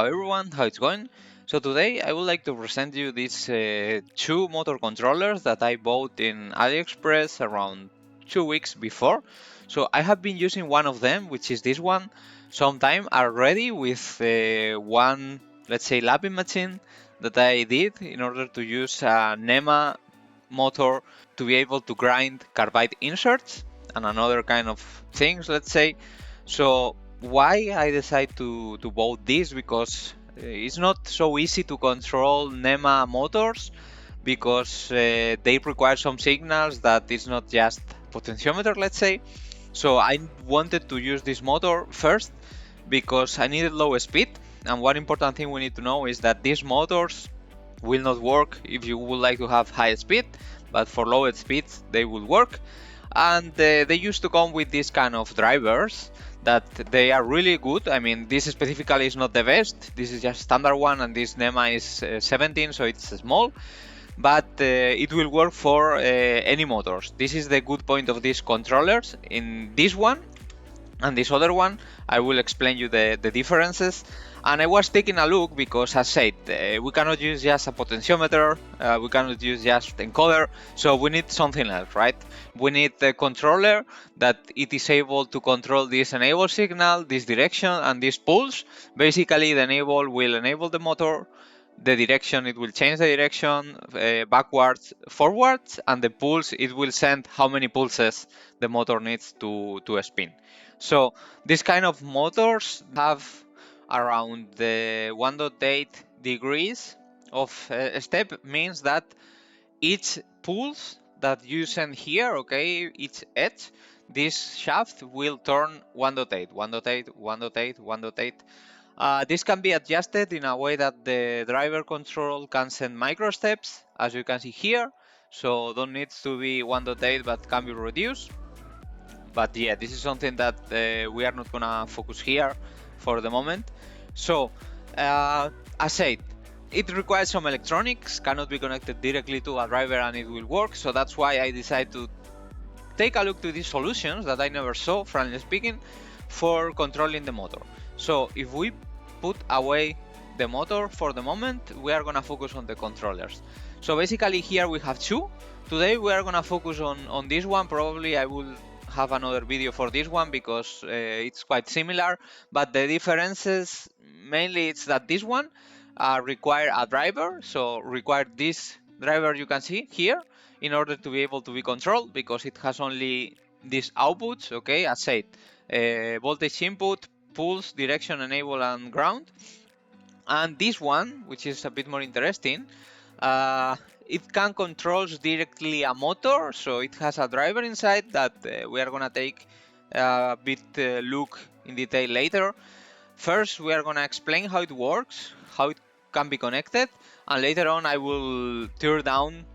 everyone, how it's going? So today I would like to present you these two motor controllers that I bought in AliExpress around 2 weeks before. So I have been using one of them, which is this one, sometime already with one, let's say, lapping machine that I did in order to use a NEMA motor to be able to grind carbide inserts and another kind of things, let's say. So why I decided to buy this, because it's not so easy to control NEMA motors, because they require some signals that is not just potentiometer, let's say. So I wanted to use this motor first because I needed low speed, and one important thing we need to know is that these motors will not work if you would like to have high speed, but for low speeds they will work. And they used to come with this kind of drivers that they are really good. I mean, this specifically is not the best, this is just standard one, and this NEMA is 17, so it's small, but it will work for any motors. This is the good point of these controllers. In this one and this other one, I will explain you the differences. And I was taking a look because, as said, we cannot use just a potentiometer, we cannot use just encoder, so we need something else, right? We need a controller that it is able to control this enable signal, this direction, and this pulse. Basically, the enable will enable the motor, the direction, it will change the direction backwards, forwards, and the pulse, it will send how many pulses the motor needs to spin. So this kind of motors have around the 1.8 degrees of step, means that each pulse that you send here, okay, each edge, this shaft will turn 1.8, 1.8, 1.8, 1.8. This can be adjusted in a way that the driver control can send micro steps, as you can see here. So don't need to be 1.8, but can be reduced. But yeah, this is something that we are not gonna focus here for the moment. So as said, it requires some electronics, cannot be connected directly to a driver and it will work. So that's why I decided to take a look to these solutions that I never saw, frankly speaking, for controlling the motor. So if we put away the motor for the moment, we are gonna focus on the controllers. So basically here we have two. Today we are gonna focus on this one. Probably I will have another video for this one because it's quite similar, but the differences mainly it's that this one require a driver, so require this driver you can see here in order to be able to be controlled, because it has only these outputs, okay, as said, voltage input, pulse, direction, enable, and ground. And this one, which is a bit more interesting, it can control directly a motor, so it has a driver inside that we are gonna take a bit look in detail later. First, we are gonna explain how it works, how it can be connected, and later on I will tear down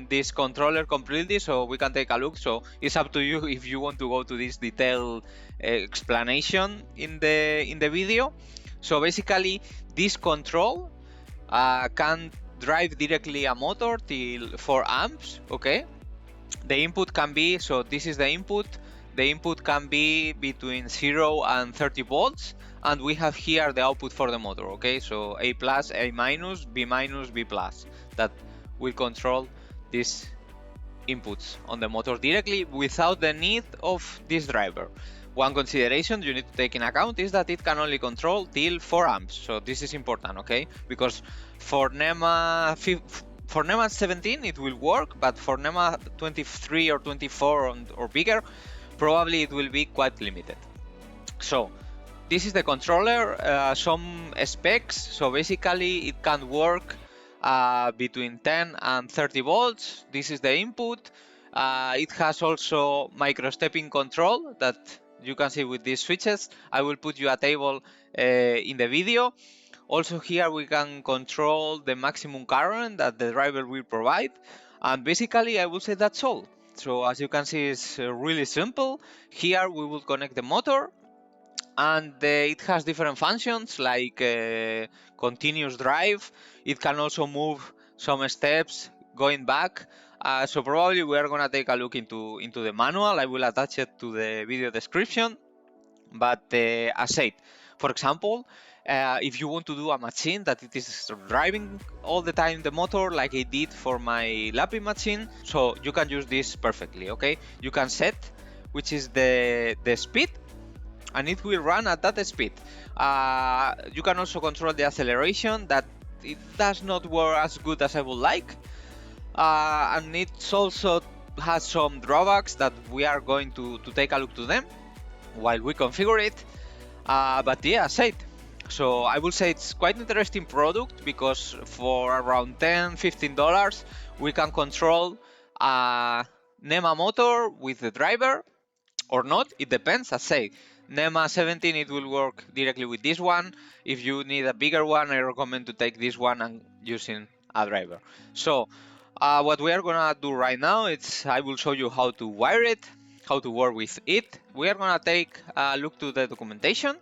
this controller completely so we can take a look. So it's up to you if you want to go to this detailed explanation in the video. So basically, this control can drive directly a motor till 4 amps, okay? The input can be, so this is the input can be between 0 and 30 volts, and we have here the output for the motor, okay? So A plus, A minus, B minus, B plus, that will control these inputs on the motor directly without the need of this driver. One consideration you need to take in account is that it can only control till 4 amps. So this is important, okay? Because for NEMA 17 it will work, but for NEMA 23 or 24 or bigger, probably it will be quite limited. So this is the controller, some specs. So basically it can work between 10 and 30 volts. This is the input. It has also micro stepping control that you can see with these switches. I will put you a table in the video. Also here we can control the maximum current that the driver will provide, and basically I will say that's all. So as you can see, it's really simple. Here we will connect the motor, and it has different functions like continuous drive. It can also move some steps going back. So probably we are gonna take a look into the manual. I will attach it to the video description. But as said, for example, If you want to do a machine that it is driving all the time the motor like I did for my lapping machine, so you can use this perfectly. Okay, you can set which is the speed, and it will run at that speed. You can also control the acceleration, that it does not work as good as I would like, and it also has some drawbacks that we are going to take a look to them while we configure it. But yeah, said. So I will say it's quite an interesting product, because for around $10–15 we can control a NEMA motor with the driver, or not, it depends. As say, NEMA 17, it will work directly with this one. If you need a bigger one, I recommend to take this one and using a driver. So what we are gonna do right now, it's I will show you how to wire it, how to work with it. We are gonna take a look to the documentation,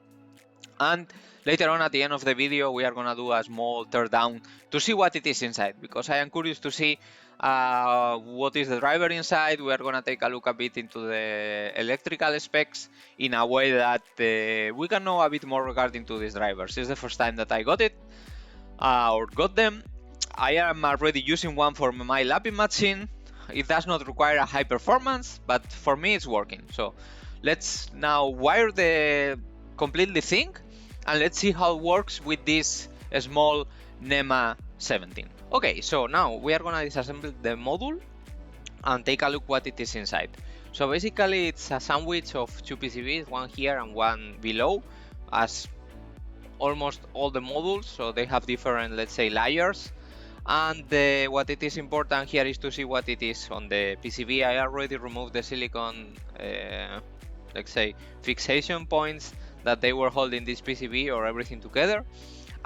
and later on at the end of the video we are gonna do a small teardown to see what it is inside, because I am curious to see what is the driver inside. We are gonna take a look a bit into the electrical specs in a way that we can know a bit more regarding to these drivers. It's the first time that I got it or got them. I am already using one for my lapping machine. It does not require a high performance, but for me it's working. So let's now wire the completely thing, and let's see how it works with this small NEMA 17. Okay, so now we are gonna disassemble the module and take a look what it is inside. So basically it's a sandwich of two PCBs, one here and one below, as almost all the modules, so they have different, let's say, layers. And what it is important here is to see what it is on the PCB. I already removed the silicon, let's say, fixation points that they were holding this PCB or everything together.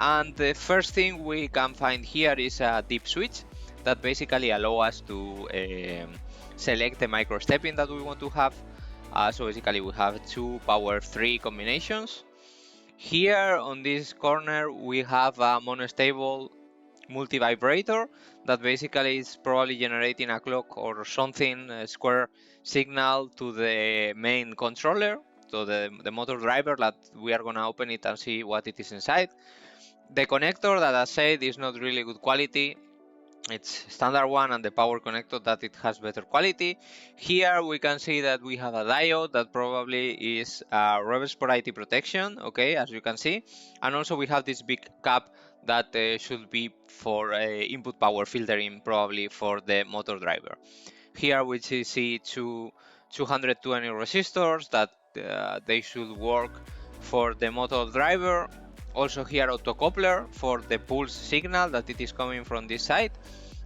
And the first thing we can find here is a deep switch that basically allow us to select the micro stepping that we want to have. So basically we have two power 3 combinations. Here on this corner we have a monostable multi-vibrator that basically is probably generating a clock or something, a square signal to the main controller, to the motor driver, that we are gonna open it and see what it is inside. The connector that I said is not really good quality. It's standard one, and the power connector that it has better quality. Here we can see that we have a diode that probably is a reverse polarity protection, okay, as you can see. And also we have this big cap that should be for input power filtering, probably for the motor driver. Here we see 220 resistors that they should work for the motor driver. Also here optocoupler for the pulse signal that it is coming from this side,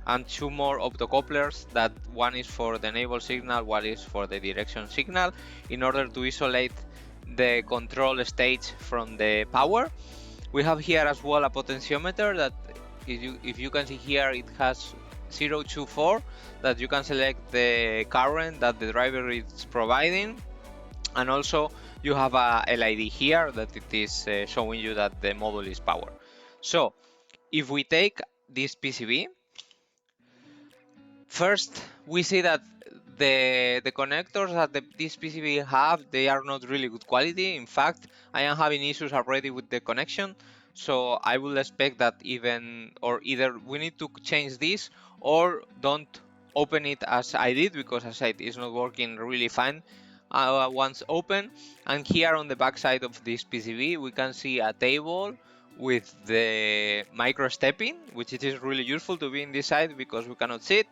and two more optocouplers, that one is for the enable signal, one is for the direction signal, in order to isolate the control stage from the power. We have here as well a potentiometer that if you can see here, it has 024, that you can select the current that the driver is providing. And also you have a LED here that it is showing you that the module is powered. So if we take this PCB, first we see that the connectors that this PCB have, they are not really good quality. In fact, I am having issues already with the connection. So I will expect that either we need to change this, or don't open it as I did, because as I said, it's not working really fine once open. And here on the back side of this PCB we can see a table with the micro stepping, which it is really useful to be in this side because we cannot see it.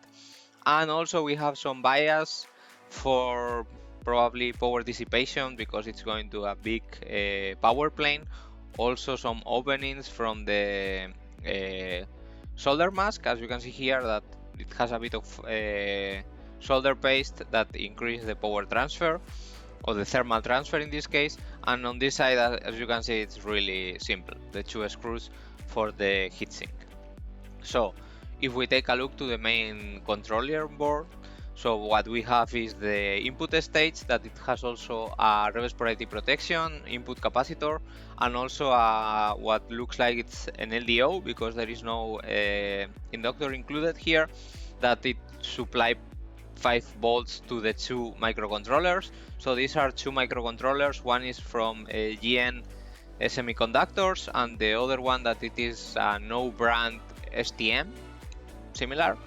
And also we have some bias for probably power dissipation, because it's going to a big power plane. Also some openings from the solder mask, as you can see here, that it has a bit of solder paste that increase the power transfer, or the thermal transfer in this case. And on this side, as you can see, it's really simple, the two screws for the heatsink. So if we take a look to the main controller board, so what we have is the input stage, that it has also a reverse polarity protection, input capacitor, and also what looks like it's an LDO, because there is no inductor included here, that it supply 5 volts to the two microcontrollers. So these are two microcontrollers. One is from GN semiconductors, and the other one that it is no brand STM, similar.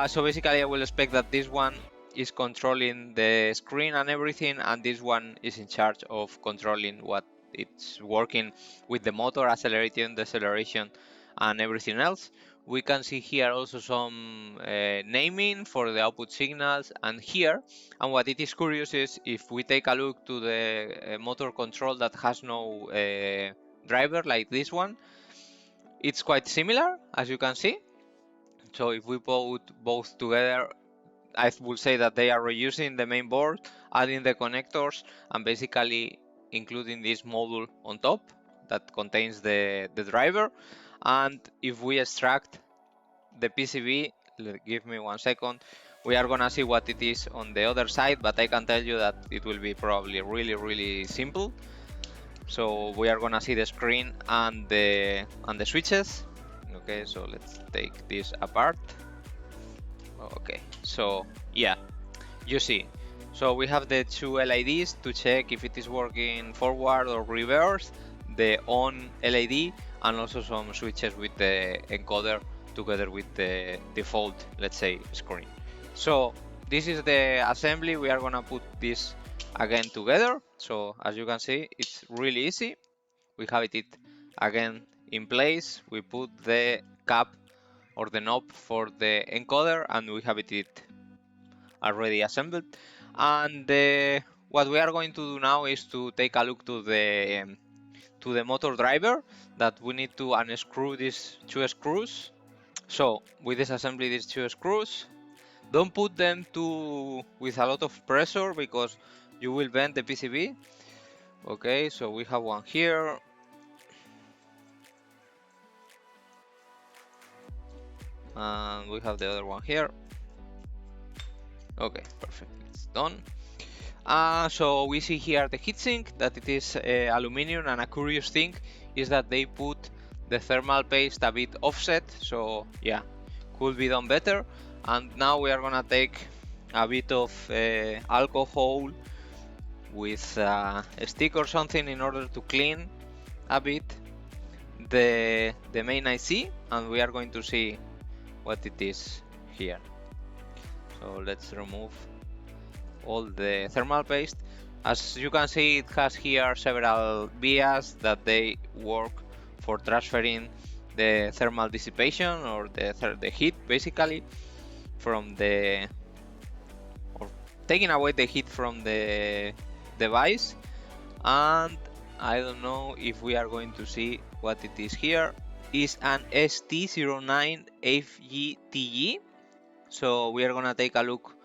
So basically I will expect that this one is controlling the screen and everything, and this one is in charge of controlling what it's working with the motor, accelerating, deceleration, and everything else. We can see here also some naming for the output signals and here. And what it is curious is if we take a look to the motor control that has no driver like this one, it's quite similar, as you can see. So if we put both together, I would say that they are reusing the main board, adding the connectors, and basically including this module on top that contains the driver. And if we extract the PCB, give me 1 second, we are gonna see what it is on the other side, but I can tell you that it will be probably really simple. So we are gonna see the screen and the switches. Okay, so let's take this apart. Okay, so yeah, you see, so we have the two LEDs to check if it is working forward or reverse, the on LED, and also some switches with the encoder together with the default, let's say, screen. So this is the assembly. We are gonna put this again together. So as you can see, it's really easy. We have it again in place. We put the cap or the knob for the encoder, and we have it already assembled. And what we are going to do now is to take a look to the motor driver, that we need to unscrew these two screws. So we disassemble these two screws. Don't put them with a lot of pressure because you will bend the PCB. Okay, so we have one here. And we have the other one here. Okay, perfect, it's done. So we see here the heatsink, that it is aluminum, and a curious thing is that they put the thermal paste a bit offset, so yeah, could be done better. And now we are gonna take a bit of alcohol with a stick or something in order to clean a bit the main IC, and we are going to see what it is here. So let's remove all the thermal paste. As you can see, it has here several vias that they work for transferring the thermal dissipation or the heat, basically, from or taking away the heat from the device. And I don't know if we are going to see what it is here. Is an ST09 FGTG. So we are gonna take a look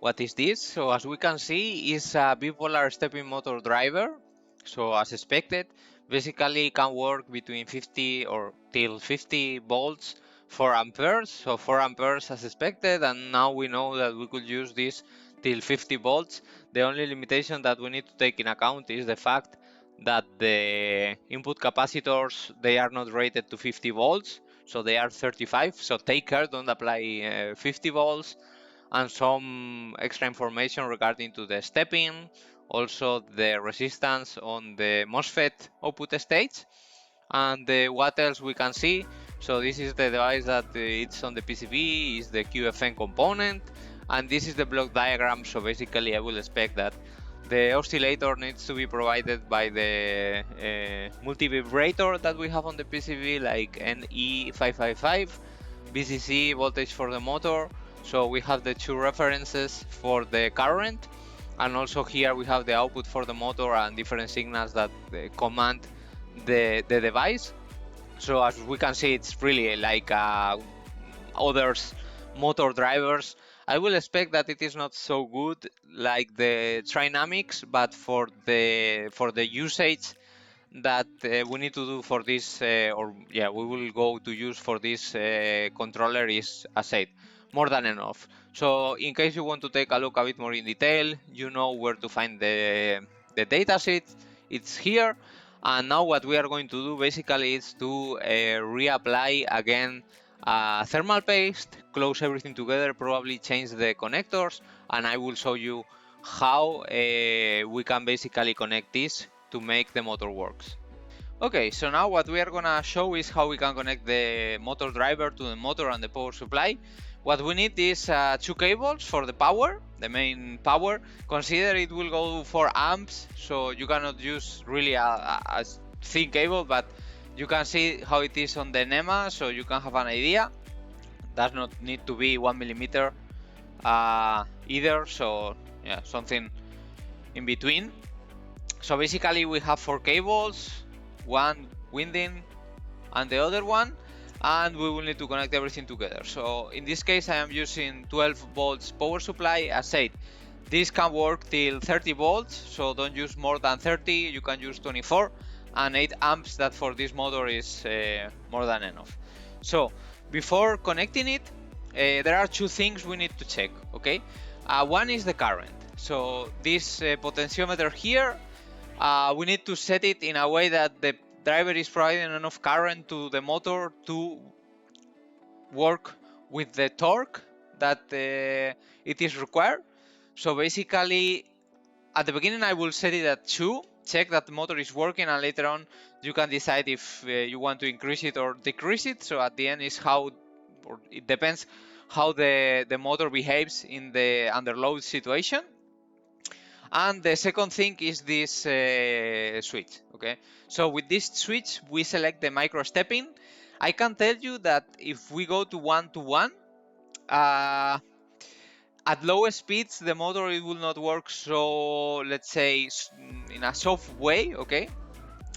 what is this. So as we can see, is a bipolar stepping motor driver. So as expected, basically it can work between 50 or till 50 volts, 4 amperes. So 4 amperes as expected, and now we know that we could use this till 50 volts. The only limitation that we need to take in account is the fact that the input capacitors, they are not rated to 50 volts, so they are 35. So take care, don't apply 50 volts. And some extra information regarding to the stepping, also the resistance on the MOSFET output stage. And what else we can see? So this is the device that it's on the PCB, is the QFN component, and this is the block diagram. So basically I will expect that the oscillator needs to be provided by the multi-vibrator that we have on the PCB, like NE555, VCC, voltage for the motor. So we have the two references for the current, and also here we have the output for the motor and different signals that command the device. So as we can see, it's really like others motor drivers. I will expect that it is not so good like the Trinamics, but for the usage that we need to do for this, we will go to use for this controller is, as said, more than enough. So in case you want to take a look a bit more in detail, you know where to find the datasheet. It's here. And now what we are going to do basically is to reapply again thermal paste, close everything together, probably change the connectors, and I will show you how we can basically connect this to make the motor works. Okay, so now what we are gonna show is how we can connect the motor driver to the motor and the power supply. What we need is 2 cables for the power, the main power. Consider it will go 4 amps, so you cannot use really a thin cable, but you can see how it is on the NEMA, so you can have an idea. Does not need to be 1 millimeter either, so yeah, something in between. So basically we have 4 cables, one winding and the other one, and we will need to connect everything together. So in this case I am using 12 volts power supply. As said, this can work till 30 volts, so don't use more than 30, you can use 24, and 8 amps, that for this motor is more than enough. So before connecting it, there are 2 things we need to check, okay? One is the current. So this potentiometer here, we need to set it in a way that the driver is providing enough current to the motor to work with the torque that it is required. So basically, at the beginning I will set it at 2, check that the motor is working, and later on you can decide if you want to increase it or decrease it. So at the end is how, or it depends how the motor behaves in the under load situation. And the second thing is this switch, okay? So with this switch we select the micro stepping. I can tell you that if we go to 1-to-1, at lower speeds the motor, it will not work so, let's say, in a soft way, okay?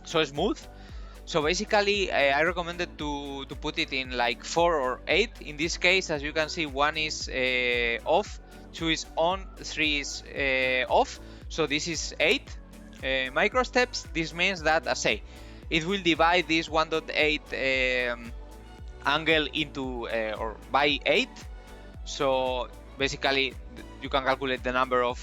So smooth. So basically I recommended to put it in like 4 or 8. In this case, as you can see, 1 is off, 2 is on, 3 is off. So this is 8 micro steps. This means that, as I say, it will divide this 1.8 angle into or by 8. So basically you can calculate the number of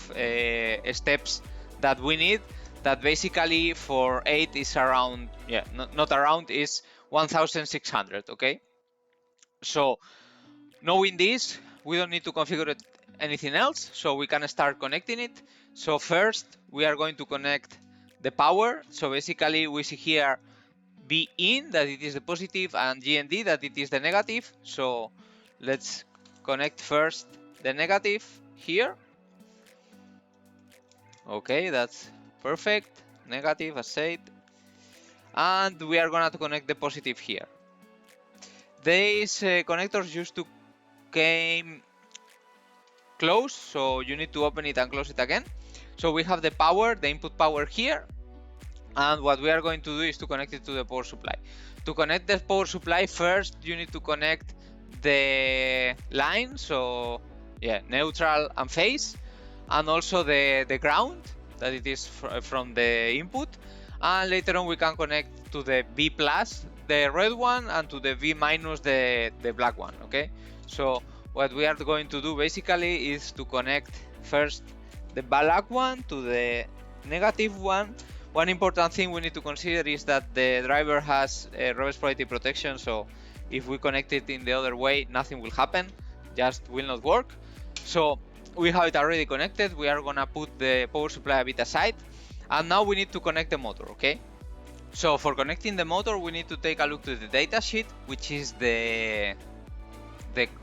steps that we need. That basically for 8 is around, yeah, not around, is 1600, okay? So knowing this, we don't need to configure it anything else, so we can start connecting it. So first we are going to connect the power. So basically we see here B in, that it is the positive, and GND, that it is the negative. So let's connect first the negative here. Okay, that's perfect. Negative, as said. And we are gonna connect the positive here. These connectors used to came close, so you need to open it and close it again. So we have the power, the input power here, and what we are going to do is to connect it to the power supply. To connect the power supply, first you need to connect the line, so yeah, neutral and phase, and also the ground, that it is from the input, and later on we can connect to the V plus, the red one, and to the V minus, the black one, okay? So what we are going to do basically is to connect first the black one to the negative one. One important thing we need to consider is that the driver has reverse polarity protection, so if we connect it in the other way, nothing will happen, just will not work. So we have it already connected. We are gonna put the power supply a bit aside, and now we need to connect the motor, okay? So for connecting the motor, we need to take a look to the datasheet, which is the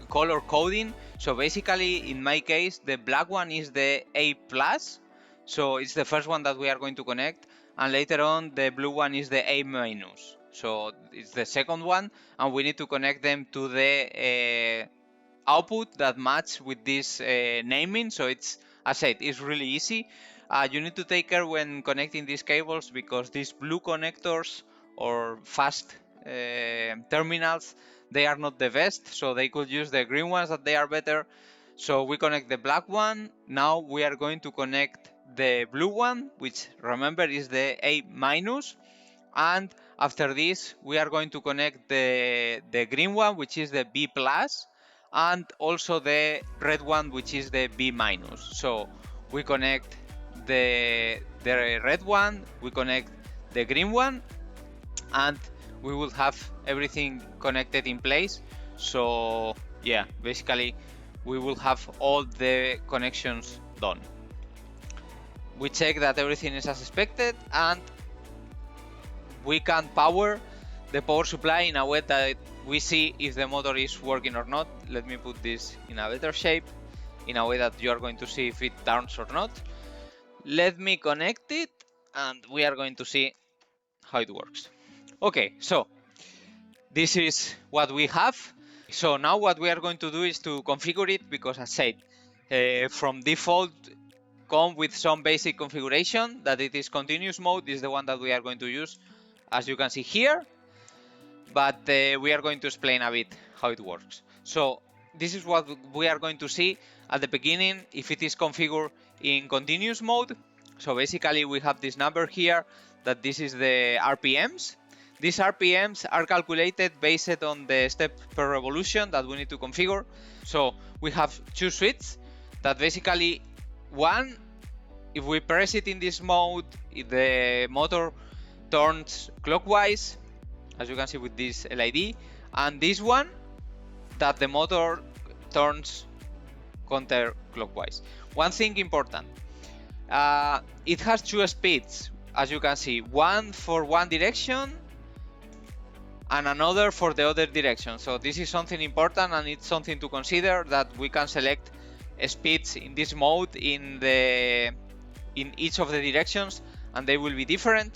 color coding. So basically, in my case, the black one is the A+, so it's the first one that we are going to connect, and later on the blue one is the A-, so it's the second one, and we need to connect them to the output that match with this naming. So it's, as I said, it's really easy. You need to take care when connecting these cables, because these blue connectors or fast terminals, they are not the best, so they could use the green ones that they are better. So we connect the black one. Now we are going to connect the blue one, which, remember, is the A-, and after this we are going to connect the green one, which is the B+, and also the red one, which is the B-. So we connect the red one, we connect the green one, and we will have everything connected in place. So yeah, basically we will have all the connections done. We check that everything is as expected, and we can power the power supply in a way that we see if the motor is working or not. Let me put this in a better shape, in a way that you are going to see if it turns or not. Let me connect it and we are going to see how it works. Okay, so this is what we have. So now what we are going to do is to configure it, because as said, from default come with some basic configuration that it is continuous mode. This is the one that we are going to use, as you can see here, but we are going to explain a bit how it works. So this is what we are going to see at the beginning if it is configured in continuous mode. So basically we have this number here, that this is the RPMs. These RPMs are calculated based on the step per revolution that we need to configure. So we have two switches that basically, one, if we press it in this mode, the motor turns clockwise, as you can see with this LED, and this one, that the motor turns counterclockwise. One thing important, it has two speeds, as you can see, one for one direction and another for the other direction. So this is something important, and it's something to consider, that we can select speeds in this mode in each of the directions, and they will be different.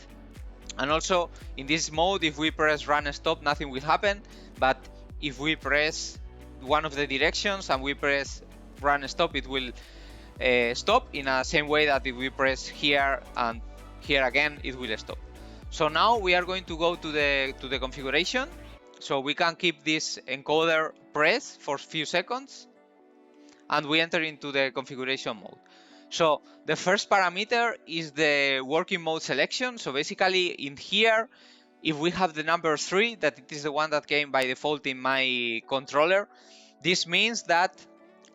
And also in this mode, if we press run and stop, nothing will happen, but if we press one of the directions and we press run and stop, it will stop in the same way that if we press here and here again, it will stop. So now we are going to go to the configuration. So we can keep this encoder pressed for a few seconds, and we enter into the configuration mode. So the first parameter is the working mode selection. So basically in here, if we have the number 3, that it is the one that came by default in my controller, this means that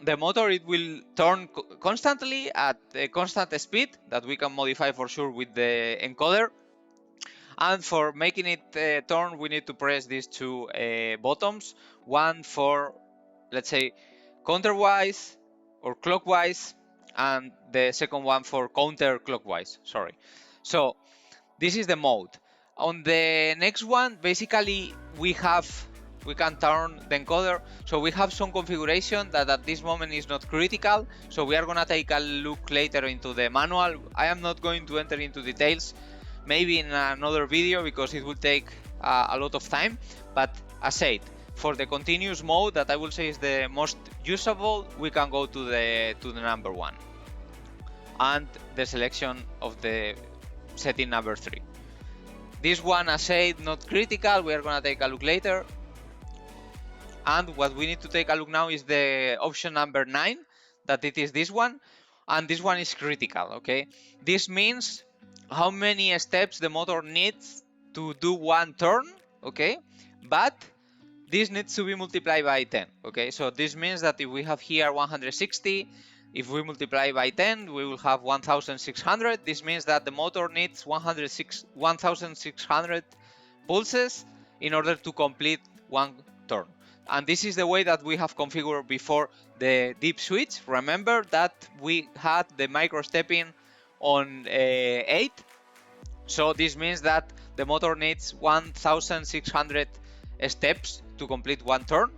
the motor, it will turn constantly at a constant speed that we can modify for sure with the encoder. And for making it turn, we need to press these two buttons, one for, let's say, counterwise or clockwise, and the second one for counterclockwise, sorry. So this is the mode. On the next one, basically we can turn the encoder. So we have some configuration that at this moment is not critical, so we are gonna take a look later into the manual. I am not going to enter into details, maybe in another video, because it will take a lot of time. But as said, for the continuous mode, that I will say is the most usable, we can go to the number 1 and the selection of the setting number 3. This one, as said, not critical, we are gonna take a look later. And what we need to take a look now is the option number 9, that it is this one, and this one is critical. Okay, this means how many steps the motor needs to do one turn. Okay, but this needs to be multiplied by 10. Okay, so this means that if we have here 160, if we multiply by 10, we will have 1600. This means that the motor needs 1600 pulses in order to complete one turn. And this is the way that we have configured before the deep switch. Remember that we had the micro stepping on 8. So this means that the motor needs 1600 steps to complete one turn.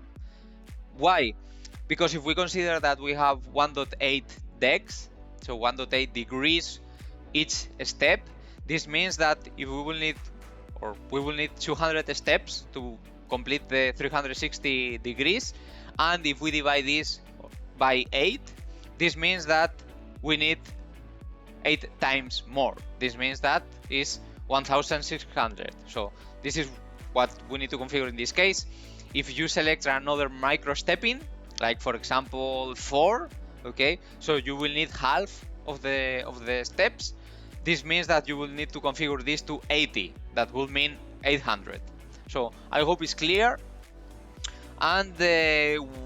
Why? Because if we consider that we have 1.8 decks, so 1.8 degrees each step, this means that if we will need 200 steps to complete the 360 degrees, and if we divide this by 8, this means that we need 8 times more. This means that is 1600. So this is what we need to configure in this case. If you select another micro stepping, like for example 4, okay, so you will need half of the steps. This means that you will need to configure this to 80. That will mean 800. So I hope it's clear. And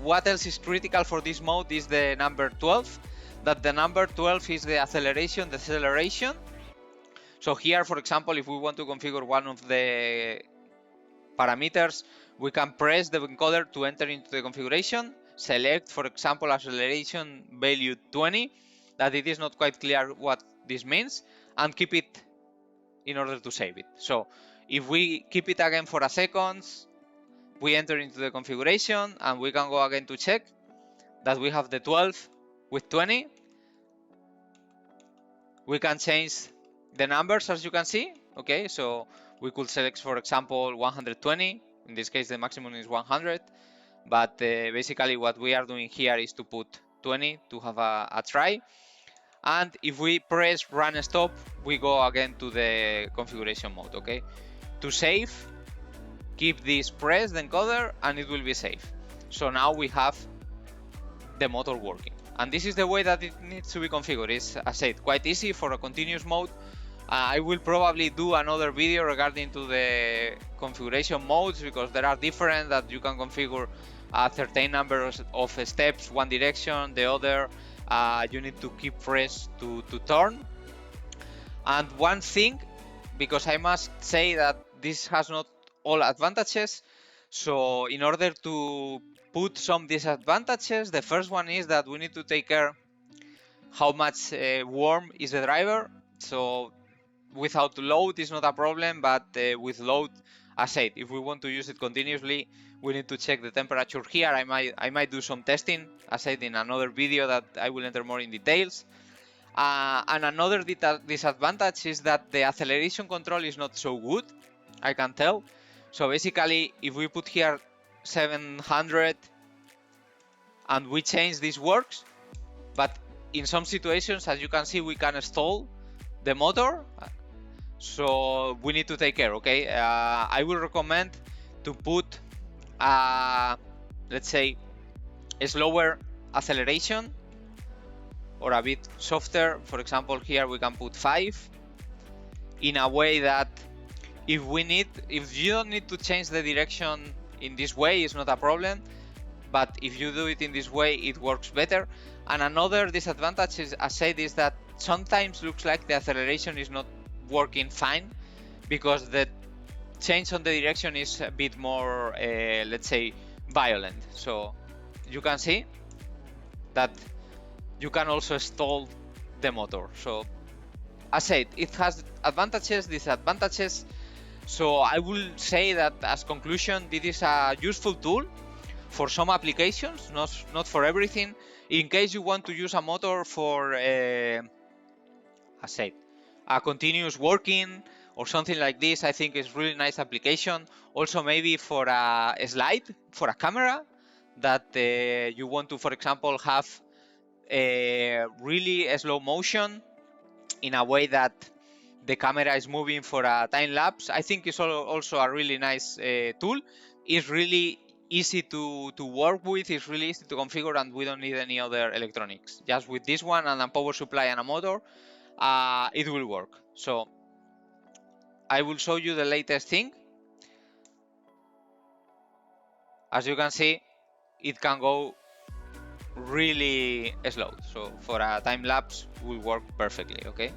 what else is critical for this mode is the number 12. That the number 12 is the acceleration, deceleration. So here, for example, if we want to configure one of the parameters, we can press the encoder to enter into the configuration, select, for example, acceleration value 20, that it is not quite clear what this means, and keep it in order to save it. So If we keep it again for a second, we enter into the configuration and we can go again to check that we have the 12 with 20. We can change the numbers, as you can see. Okay, so we could select, for example, 120. In this case, the maximum is 100. But basically what we are doing here is to put 20 to have a try. And if we press run and stop, we go again to the configuration mode. Okay, to save, keep this pressed, the encoder, and it will be safe. So now we have the motor working. And this is the way that it needs to be configured. It's, as I said, quite easy for a continuous mode. I will probably do another video regarding to the configuration modes, because there are different that you can configure a certain number of steps, one direction, the other. You need to keep pressed to turn. And one thing, because I must say that this has not all advantages, so in order to put some disadvantages, the first one is that we need to take care how much warm is the driver. So without load is not a problem, but with load, as I said, if we want to use it continuously, we need to check the temperature here. I might do some testing, as I said, in another video that I will enter more in details. And another disadvantage is that the acceleration control is not so good, I can tell. So basically, if we put here 700 and we change, this works, but in some situations, as you can see, we can stall the motor. So we need to take care, okay? I will recommend to put, let's say, a slower acceleration or a bit softer. For example, here we can put 5, in a way that if you don't need to change the direction in this way, it's not a problem. But if you do it in this way, it works better. And another disadvantage is, as I said, is that sometimes looks like the acceleration is not working fine, because the change on the direction is a bit more, let's say, violent. So you can see that you can also stall the motor. So as I said, it has advantages, disadvantages. So I will say that as conclusion, this is a useful tool for some applications, not for everything. In case you want to use a motor for, as I said, a continuous working or something like this, I think it's really nice application. Also maybe for a slide, for a camera that you want to, for example, have a really slow motion in a way that the camera is moving for a time lapse. I think it's also a really nice tool. It's really easy to work with, it's really easy to configure, and we don't need any other electronics. Just with this one and a power supply and a motor, it will work. So I will show you the latest thing. As you can see, it can go really slow. So for a time lapse, will work perfectly, okay?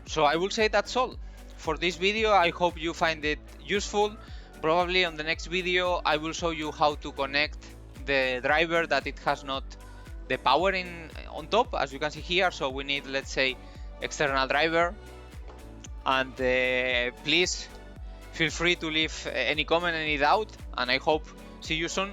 So I will say that's all for this video. I hope you find it useful. Probably on the next video, I will show you how to connect the driver that it has not the power on top, as you can see here. So we need, let's say, external driver. And please feel free to leave any comment, any doubt, and I hope see you soon.